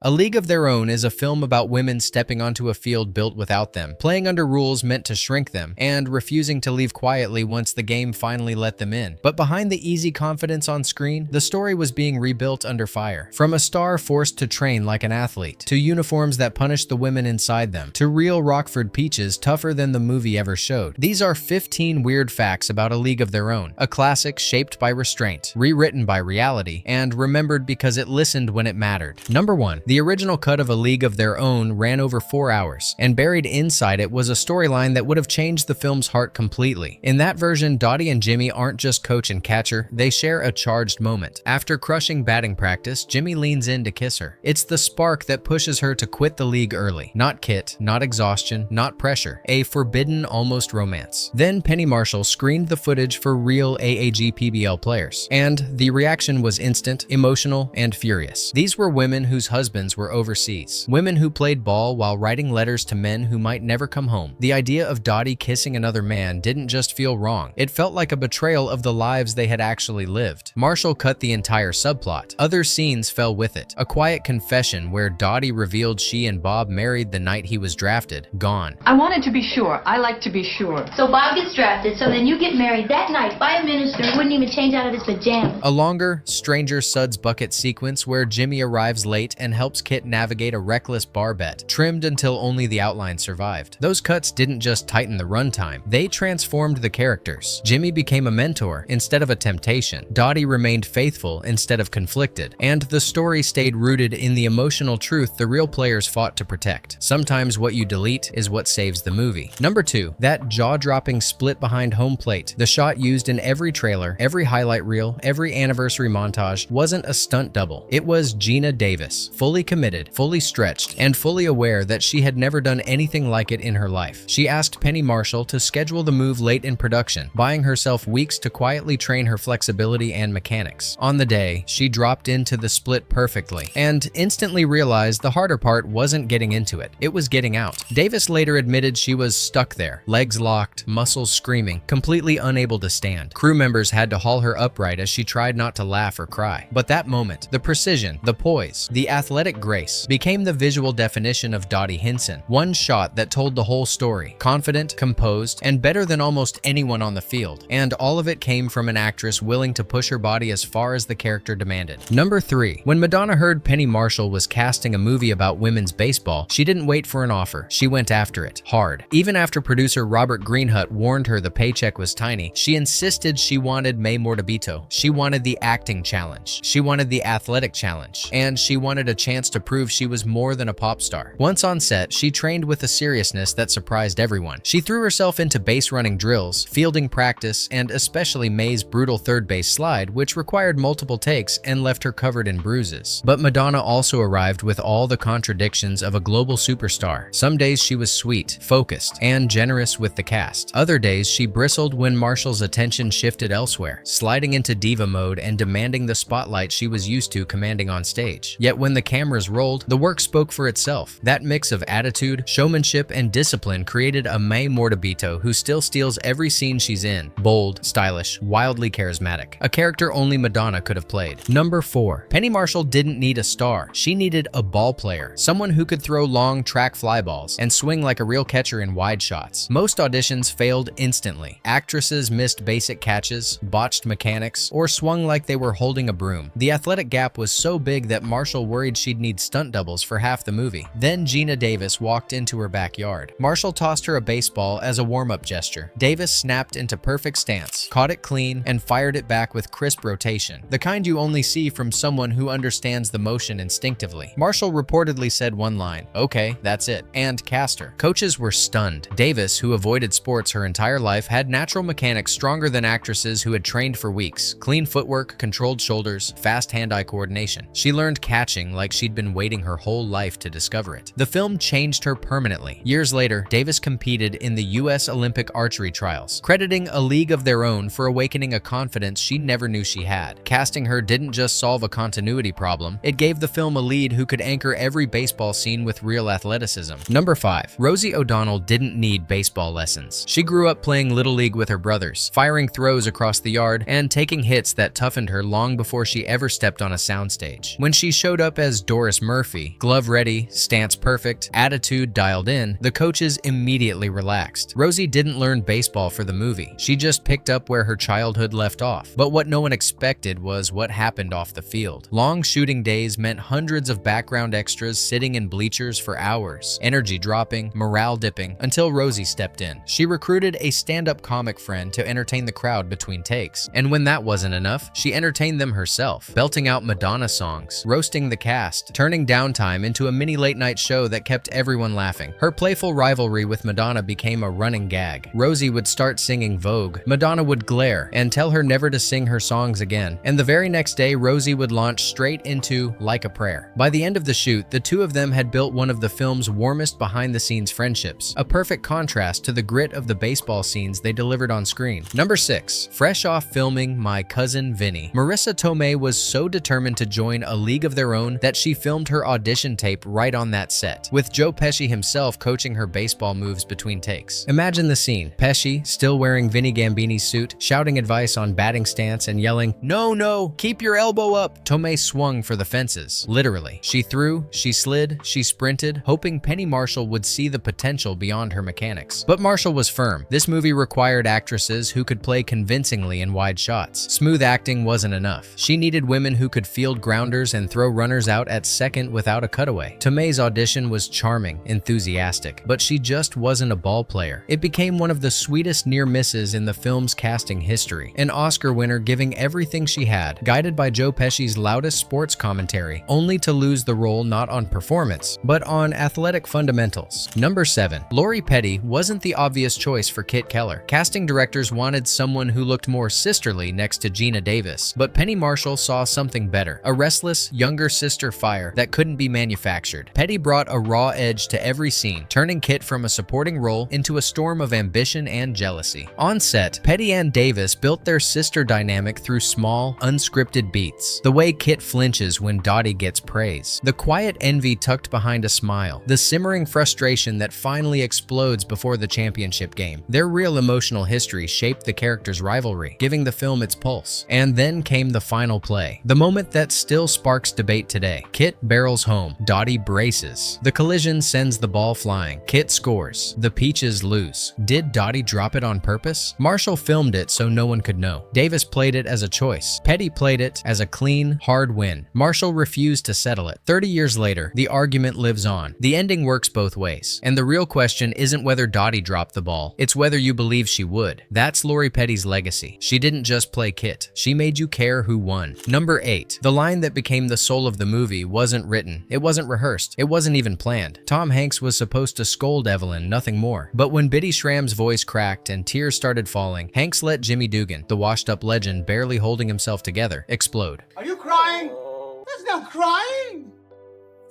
A League of Their Own is a film about women stepping onto a field built without them, playing under rules meant to shrink them, and refusing to leave quietly once the game finally let them in. But behind the easy confidence on screen, the story was being rebuilt under fire. From a star forced to train like an athlete, to uniforms that punished the women inside them, to real Rockford Peaches tougher than the movie ever showed. These are 15 weird facts about A League of Their Own, a classic shaped by restraint, rewritten by reality, and remembered because it listened when it mattered. Number 1. The original cut of A League of Their Own ran over 4 hours, and buried inside it was a storyline that would have changed the film's heart completely. In that version, Dottie and Jimmy aren't just coach and catcher, they share a charged moment. After crushing batting practice, Jimmy leans in to kiss her. It's the spark that pushes her to quit the league early. Not kit, not exhaustion, not pressure. A forbidden, almost romance. Then Penny Marshall screened the footage for real AAG PBL players, and the reaction was instant, emotional, and furious. These were women whose husbands were overseas. Women who played ball while writing letters to men who might never come home. The idea of Dottie kissing another man didn't just feel wrong. It felt like a betrayal of the lives they had actually lived. Marshall cut the entire subplot. Other scenes fell with it. A quiet confession where Dottie revealed she and Bob married the night he was drafted. Gone. I wanted to be sure. I like to be sure. So Bob gets drafted, so then you get married that night by a minister who wouldn't even change out of his pajamas. A longer, stranger suds bucket sequence where Jimmy arrives late and helps Kit navigate a reckless bar bet, trimmed until only the outline survived. Those cuts didn't just tighten the runtime, they transformed the characters. Jimmy became a mentor instead of a temptation. Dottie remained faithful instead of conflicted, and the story stayed rooted in the emotional truth the real players fought to protect. Sometimes what you delete is what saves the movie. Number 2, that jaw-dropping split behind home plate. The shot used in every trailer, every highlight reel, every anniversary montage wasn't a stunt double. It was Geena Davis, fully committed, fully stretched, and fully aware that she had never done anything like it in her life. She asked Penny Marshall to schedule the move late in production, buying herself weeks to quietly train her flexibility and mechanics. On the day, she dropped into the split perfectly, and instantly realized the harder part wasn't getting into it, it was getting out. Davis later admitted she was stuck there, legs locked, muscles screaming, completely unable to stand. Crew members had to haul her upright as she tried not to laugh or cry. But that moment, the precision, the poise, the athletic grace, became the visual definition of Dottie Hinson. One shot that told the whole story, confident, composed, and better than almost anyone on the field. And all of it came from an actress willing to push her body as far as the character demanded. Number 3, when Madonna heard Penny Marshall was casting a movie about women's baseball, she didn't wait for an offer. She went after it, hard. Even after producer Robert Greenhut warned her the paycheck was tiny, she insisted she wanted May Mortabito. She wanted the acting challenge. She wanted the athletic challenge. And she wanted a chance to prove she was more than a pop star. Once on set, she trained with a seriousness that surprised everyone. She threw herself into base running drills, fielding practice, and especially May's brutal third base slide, which required multiple takes and left her covered in bruises. But Madonna also arrived with all the contradictions of a global superstar. Some days she was sweet, focused, and generous with the cast. Other days she bristled when Marshall's attention shifted elsewhere, sliding into diva mode and demanding the spotlight she was used to commanding on stage. Yet when the cameras rolled, the work spoke for itself. That mix of attitude, showmanship, and discipline created a May Mortabito who still steals every scene she's in. Bold, stylish, wildly charismatic. A character only Madonna could have played. Number 4. Penny Marshall didn't need a star. She needed a ball player. Someone who could throw long track fly balls and swing like a real catcher in wide shots. Most auditions failed instantly. Actresses missed basic catches, botched mechanics, or swung like they were holding a broom. The athletic gap was so big that Marshall worried she'd need stunt doubles for half the movie. Then Geena Davis walked into her backyard. Marshall tossed her a baseball as a warm-up gesture. Davis snapped into perfect stance, caught it clean, and fired it back with crisp rotation. The kind you only see from someone who understands the motion instinctively. Marshall reportedly said one line, "Okay, that's it," and cast her. Coaches were stunned. Davis, who avoided sports her entire life, had natural mechanics stronger than actresses who had trained for weeks. Clean footwork, controlled shoulders, fast hand-eye coordination. She learned catching like she'd been waiting her whole life to discover it. The film changed her permanently. Years later, Davis competed in the US Olympic archery trials, crediting A League of Their Own for awakening a confidence she never knew she had. Casting her didn't just solve a continuity problem, it gave the film a lead who could anchor every baseball scene with real athleticism. Number 5. Rosie O'Donnell didn't need baseball lessons. She grew up playing Little League with her brothers, firing throws across the yard, and taking hits that toughened her long before she ever stepped on a soundstage. When she showed up as Doris Murphy, glove ready, stance perfect, attitude dialed in, the coaches immediately relaxed. Rosie didn't learn baseball for the movie. She just picked up where her childhood left off. But what no one expected was what happened off the field. Long shooting days meant hundreds of background extras sitting in bleachers for hours, energy dropping, morale dipping, until Rosie stepped in. She recruited a stand-up comic friend to entertain the crowd between takes. And when that wasn't enough, she entertained them herself, belting out Madonna songs, roasting the cast, turning downtime into a mini late-night show that kept everyone laughing. Her playful rivalry with Madonna became a running gag. Rosie would start singing Vogue, Madonna would glare and tell her never to sing her songs again, and the very next day Rosie would launch straight into Like a Prayer. By the end of the shoot, the two of them had built one of the film's warmest behind-the-scenes friendships, a perfect contrast to the grit of the baseball scenes they delivered on screen. Number 6. Fresh off filming My Cousin Vinny, Marisa Tomei was so determined to join a league of their own that she filmed her audition tape right on that set, with Joe Pesci himself coaching her baseball moves between takes. Imagine the scene. Pesci, still wearing Vinny Gambini's suit, shouting advice on batting stance and yelling, "No, no, keep your elbow up." Tomei swung for the fences, literally. She threw, she slid, she sprinted, hoping Penny Marshall would see the potential beyond her mechanics. But Marshall was firm. This movie required actresses who could play convincingly in wide shots. Smooth acting wasn't enough. She needed women who could field grounders and throw runners out at second without a cutaway. Tomei's audition was charming, enthusiastic, but she just wasn't a ball player. It became one of the sweetest near misses in the film's casting history. An Oscar winner giving everything she had, guided by Joe Pesci's loudest sports commentary, only to lose the role not on performance, but on athletic fundamentals. Number 7. Lori Petty wasn't the obvious choice for Kit Keller. Casting directors wanted someone who looked more sisterly next to Geena Davis, but Penny Marshall saw something better, a restless, younger sister fire that couldn't be manufactured. Petty brought a raw edge to every scene, turning Kit from a supporting role into a storm of ambition and jealousy. On set, Petty and Davis built their sister dynamic through small, unscripted beats. The way Kit flinches when Dottie gets praise, the quiet envy tucked behind a smile, the simmering frustration that finally explodes before the championship game. Their real emotional history shaped the characters' rivalry, giving the film its pulse. And then came the final play, the moment that still sparks debate today. Kit barrels home, Dottie braces. The collision sends the ball flying. Kit scores. The Peaches lose. Did Dottie drop it on purpose? Marshall filmed it so no one could know. Davis played it as a choice. Petty played it as a clean, hard win. Marshall refused to settle it. 30 years later, the argument lives on. The ending works both ways. And the real question isn't whether Dottie dropped the ball. It's whether you believe she would. That's Lori Petty's legacy. She didn't just play Kit. She made you care who won. Number 8. The line that became the soul of the movie wasn't written. It wasn't rehearsed. It wasn't even planned. Tom Hanks was supposed to scold Evelyn, nothing more. But when Biddy Schramm's voice cracked and tears started falling, Hanks let Jimmy Dugan, the washed-up legend barely holding himself together, explode. Are you crying? There's no crying!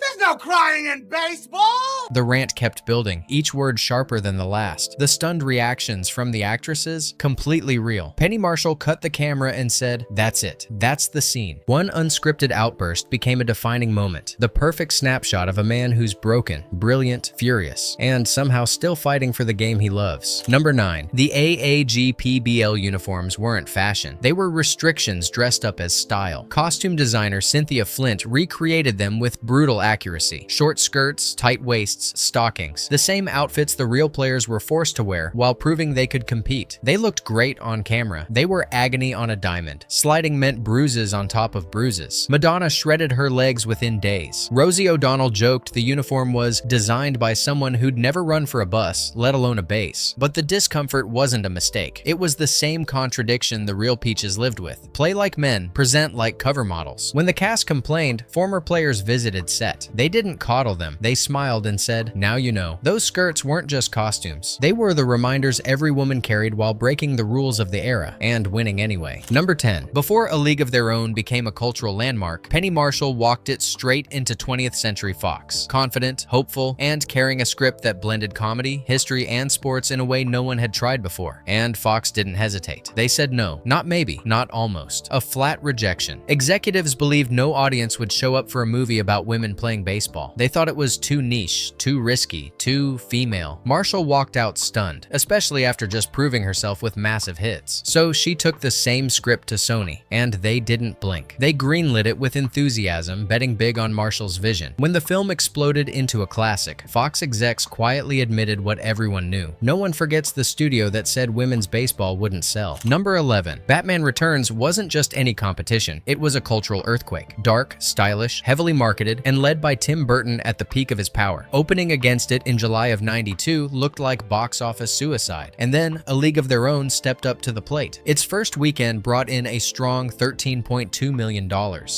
There's no crying in baseball! The rant kept building, each word sharper than the last. The stunned reactions from the actresses, completely real. Penny Marshall cut the camera and said, "That's it. That's the scene." One unscripted outburst became a defining moment, the perfect snapshot of a man who's broken, brilliant, furious, and somehow still fighting for the game he loves. Number 9. The AAGPBL uniforms weren't fashion. They were restrictions dressed up as style. Costume designer Cynthia Flint recreated them with brutal accuracy. Short skirts, tight waists, stockings. The same outfits the real players were forced to wear while proving they could compete. They looked great on camera. They were agony on a diamond. Sliding meant bruises on top of bruises. Madonna shredded her legs within days. Rosie O'Donnell joked the uniform was designed by someone who'd never run for a bus, let alone a base. But the discomfort wasn't a mistake. It was the same contradiction the real Peaches lived with. Play like men, present like cover models. When the cast complained, former players visited set. They didn't coddle them. They smiled and said, "Now you know." Those skirts weren't just costumes. They were the reminders every woman carried while breaking the rules of the era and winning anyway. Number 10. Before A League of Their Own became a cultural landmark, Penny Marshall walked it straight into 20th Century Fox. Confident, hopeful, and carrying a script that blended comedy, history, and sports in a way no one had tried before. And Fox didn't hesitate. They said no. Not maybe, not almost. A flat rejection. Executives believed no audience would show up for a movie about women playing playing baseball. They thought it was too niche, too risky, too female. Marshall walked out stunned, especially after just proving herself with massive hits. So she took the same script to Sony, and they didn't blink. They greenlit it with enthusiasm, betting big on Marshall's vision. When the film exploded into a classic, Fox execs quietly admitted what everyone knew. No one forgets the studio that said women's baseball wouldn't sell. Number 11. Batman Returns wasn't just any competition. It was a cultural earthquake. Dark, stylish, heavily marketed, and led by Tim Burton at the peak of his power. Opening against it in July of '92 looked like box office suicide. And then A League of Their Own stepped up to the plate. Its first weekend brought in a strong $13.2 million.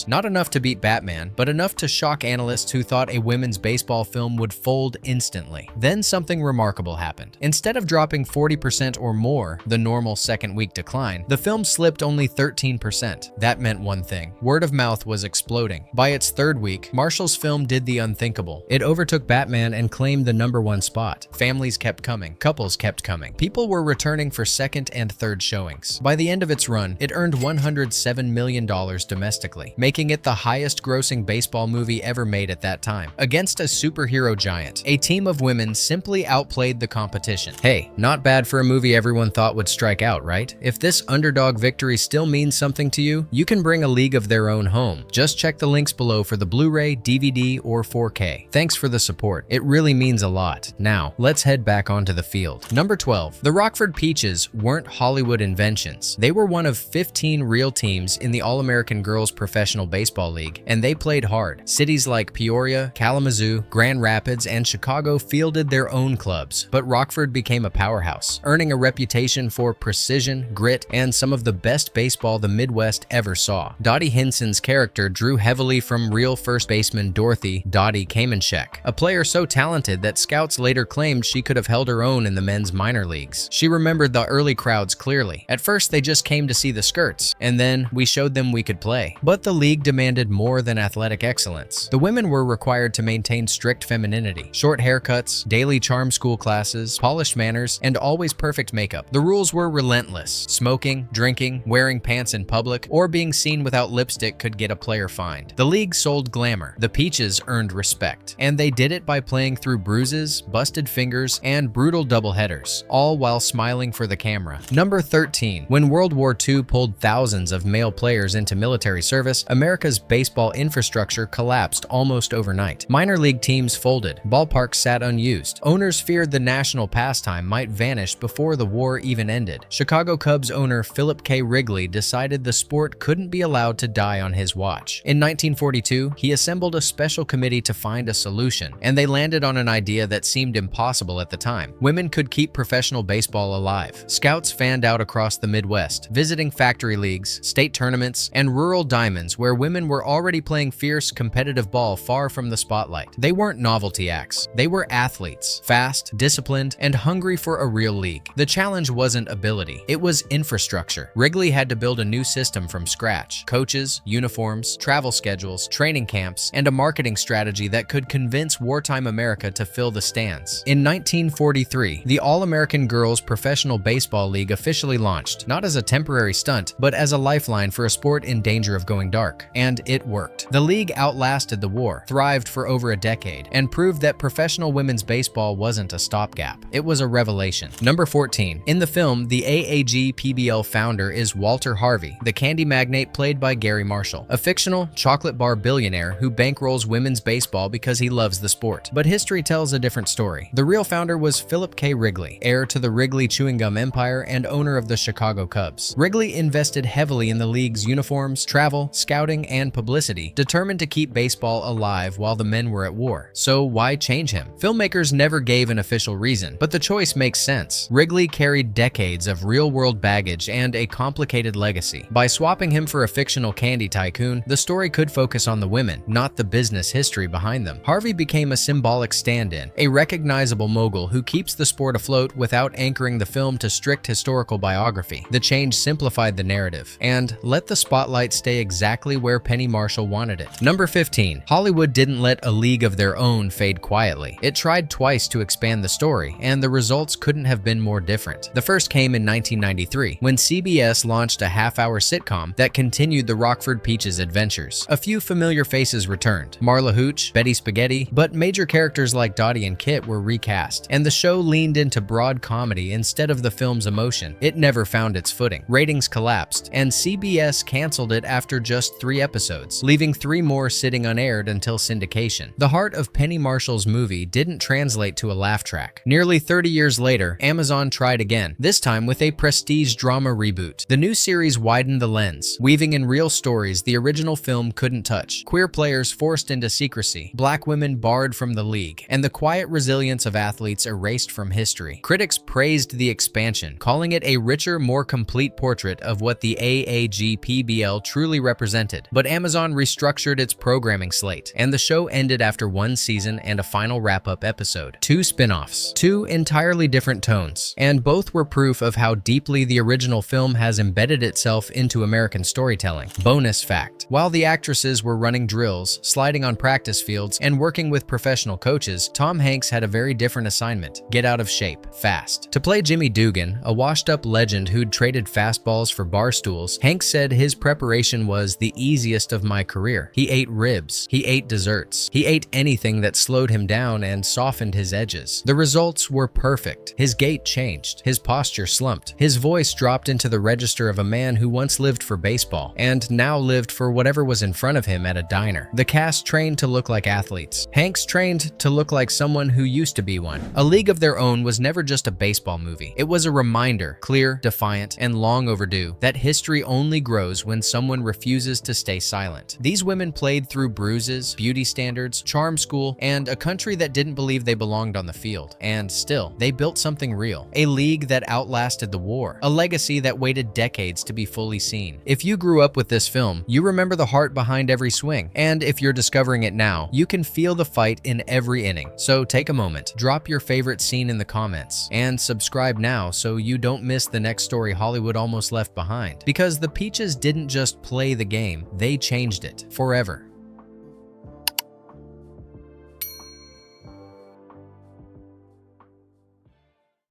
Not enough to beat Batman, but enough to shock analysts who thought a women's baseball film would fold instantly. Then something remarkable happened. Instead of dropping 40% or more, the normal second week decline, the film slipped only 13%. That meant one thing: word of mouth was exploding. By its third week, Marshall's film did the unthinkable. It overtook Batman and claimed the #1 spot. Families kept coming. Couples kept coming. People were returning for second and third showings. By the end of its run, it earned $107 million domestically, making it the highest-grossing baseball movie ever made at that time. Against a superhero giant, a team of women simply outplayed the competition. Hey, not bad for a movie everyone thought would strike out, right? If this underdog victory still means something to you, you can bring A League of Their Own home. Just check the links below for the Blu-ray, DVD, or 4K. Thanks for the support. It really means a lot. Now, let's head back onto the field. Number 12. The Rockford Peaches weren't Hollywood inventions. They were one of 15 real teams in the All-American Girls Professional Baseball League, and they played hard. Cities like Peoria, Kalamazoo, Grand Rapids, and Chicago fielded their own clubs, but Rockford became a powerhouse, earning a reputation for precision, grit, and some of the best baseball the Midwest ever saw. Dottie Hinson's character drew heavily from real first baseman Dorothy "Dottie" Kamenchek, a player so talented that scouts later claimed she could have held her own in the men's minor leagues. She remembered the early crowds clearly. At first, they just came to see the skirts, and then we showed them we could play. But the league demanded more than athletic excellence. The women were required to maintain strict femininity, short haircuts, daily charm school classes, polished manners, and always perfect makeup. The rules were relentless. Smoking, drinking, wearing pants in public, or being seen without lipstick could get a player fined. The league sold glamour. The Peaches earned respect. And they did it by playing through bruises, busted fingers, and brutal doubleheaders, all while smiling for the camera. Number 13. When World War II pulled thousands of male players into military service, America's baseball infrastructure collapsed almost overnight. Minor league teams folded. Ballparks sat unused. Owners feared the national pastime might vanish before the war even ended. Chicago Cubs owner Philip K. Wrigley decided the sport couldn't be allowed to die on his watch. In 1942, he assembled a special committee to find a solution, and they landed on an idea that seemed impossible at the time. Women could keep professional baseball alive. Scouts fanned out across the Midwest, visiting factory leagues, state tournaments, and rural diamonds where women were already playing fierce, competitive ball far from the spotlight. They weren't novelty acts. They were athletes, fast, disciplined, and hungry for a real league. The challenge wasn't ability. It was infrastructure. Wrigley had to build a new system from scratch. Coaches, uniforms, travel schedules, training camps, and a marketing strategy that could convince wartime America to fill the stands. In 1943, the All-American Girls Professional Baseball League officially launched, not as a temporary stunt, but as a lifeline for a sport in danger of going dark. And it worked. The league outlasted the war, thrived for over a decade, and proved that professional women's baseball wasn't a stopgap. It was a revelation. Number 14. In the film, the AAG-PBL founder is Walter Harvey, the candy magnate played by Gary Marshall, a fictional chocolate bar billionaire who bankrolls women's baseball because he loves the sport. But history tells a different story. The real founder was Philip K. Wrigley, heir to the Wrigley chewing gum empire and owner of the Chicago Cubs. Wrigley invested heavily in the league's uniforms, travel, scouting, and publicity, determined to keep baseball alive while the men were at war. So why change him? Filmmakers never gave an official reason, but the choice makes sense. Wrigley carried decades of real-world baggage and a complicated legacy. By swapping him for a fictional candy tycoon, the story could focus on the women, not the business history behind them. Harvey became a symbolic stand-in, a recognizable mogul who keeps the sport afloat without anchoring the film to strict historical biography. The change simplified the narrative and let the spotlight stay exactly where Penny Marshall wanted it. Number 15. Hollywood didn't let A League of Their Own fade quietly. It tried twice to expand the story, and the results couldn't have been more different. The first came in 1993, when CBS launched a half-hour sitcom that continued the Rockford Peaches adventures. A few familiar faces returned. Marla Hooch, Betty Spaghetti, but major characters like Dottie and Kit were recast, and the show leaned into broad comedy instead of the film's emotion. It never found its footing. Ratings collapsed, and CBS canceled it after just 3 episodes, leaving 3 more sitting unaired until syndication. The heart of Penny Marshall's movie didn't translate to a laugh track. Nearly 30 years later, Amazon tried again, this time with a prestige drama reboot. The new series widened the lens, weaving in real stories the original film couldn't touch. Queer players forced into secrecy, black women barred from the league, and the quiet resilience of athletes erased from history. Critics praised the expansion, calling it a richer, more complete portrait of what the AAGPBL truly represented. But Amazon restructured its programming slate, and the show ended after 1 season and a final wrap-up episode. 2 spin-offs, 2 entirely different tones, and both were proof of how deeply the original film has embedded itself into American storytelling. Bonus fact: while the actresses were running drills, sliding on practice fields, and working with professional coaches, Tom Hanks had a very different assignment: get out of shape, fast. To play Jimmy Dugan, a washed-up legend who'd traded fastballs for bar stools, Hanks said his preparation was the easiest of my career. He ate ribs, he ate desserts, he ate anything that slowed him down and softened his edges. The results were perfect. His gait changed, his posture slumped, his voice dropped into the register of a man who once lived for baseball and now lived for whatever was in front of him at a diner. The cast trained to look like athletes. Hanks trained to look like someone who used to be one. A League of Their Own was never just a baseball movie. It was a reminder, clear, defiant, and long overdue, that history only grows when someone refuses to stay silent. These women played through bruises, beauty standards, charm school, and a country that didn't believe they belonged on the field. And still, they built something real. A league that outlasted the war. A legacy that waited decades to be fully seen. If you grew up with this film, you remember the heart behind every swing. And if you're discovering it now, you can feel the fight in every inning. So take a moment, drop your favorite scene in the comments, and subscribe now so you don't miss the next story Hollywood almost left behind. Because the Peaches didn't just play the game, they changed it forever.